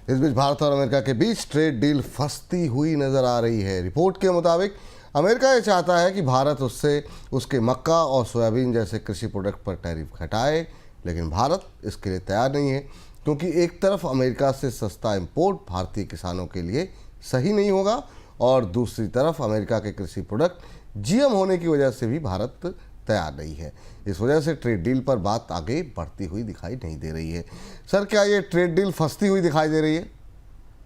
इस बीच भारत और अमेरिका के बीच ट्रेड डील फंसती हुई नजर आ रही है। रिपोर्ट के मुताबिक अमेरिका ये चाहता है कि भारत उससे उसके मक्का और सोयाबीन जैसे कृषि प्रोडक्ट पर टैरिफ घटाए, लेकिन भारत इसके लिए तैयार नहीं है, क्योंकि एक तरफ अमेरिका से सस्ता इंपोर्ट भारतीय किसानों के लिए सही नहीं होगा और दूसरी तरफ अमेरिका के कृषि प्रोडक्ट जीएम होने की वजह से भी भारत तैयार नहीं है। इस वजह से ट्रेड डील पर बात आगे बढ़ती हुई दिखाई नहीं दे रही है। सर, क्या ये ट्रेड डील फंसती हुई दिखाई दे रही है?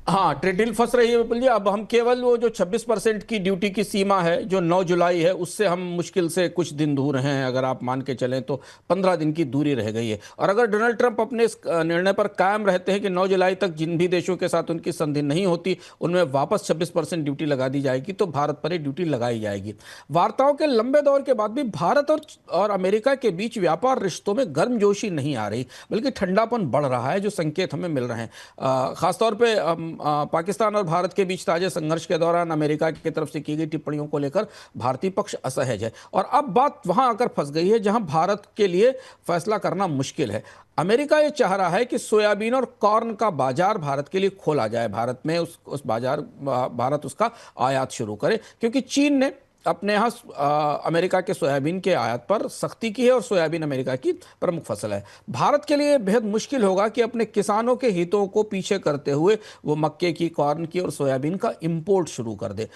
हाँ, ट्रेड डील फंस रही है विपुल जी। अब हम केवल वो जो 26% की ड्यूटी की सीमा है जो 9 जुलाई है, उससे हम मुश्किल से कुछ दिन दूर हैं। अगर आप मान के चलें तो 15 दिन की दूरी रह गई है। और अगर डोनाल्ड ट्रंप अपने इस निर्णय पर कायम रहते हैं कि 9 जुलाई तक जिन भी देशों के साथ उनकी संधि नहीं होती उनमें वापस 26% ड्यूटी लगा दी जाएगी, तो भारत पर ही ड्यूटी लगाई जाएगी। वार्ताओं के लंबे दौर के बाद भी भारत और अमेरिका के बीच व्यापार रिश्तों में गर्मजोशी नहीं आ रही, बल्कि ठंडापन बढ़ रहा है, जो संकेत हमें मिल रहे हैं। खासतौर पर पाकिस्तान और भारत के बीच ताजे संघर्ष के दौरान अमेरिका की तरफ से की गई टिप्पणियों को लेकर भारतीय पक्ष असहज है। और अब बात वहां आकर फंस गई है जहां भारत के लिए फैसला करना मुश्किल है। अमेरिका ये चाह रहा है कि सोयाबीन और कॉर्न का बाजार भारत के लिए खोला जाए, भारत में उस बाजार भारत उसका आयात शुरू करे, क्योंकि चीन ने अपने यहाँ अमेरिका के सोयाबीन के आयात पर सख्ती की है और सोयाबीन अमेरिका की प्रमुख फसल है। भारत के लिए बेहद मुश्किल होगा कि अपने किसानों के हितों को पीछे करते हुए वो मक्के की, कॉर्न की और सोयाबीन का इंपोर्ट शुरू कर दे।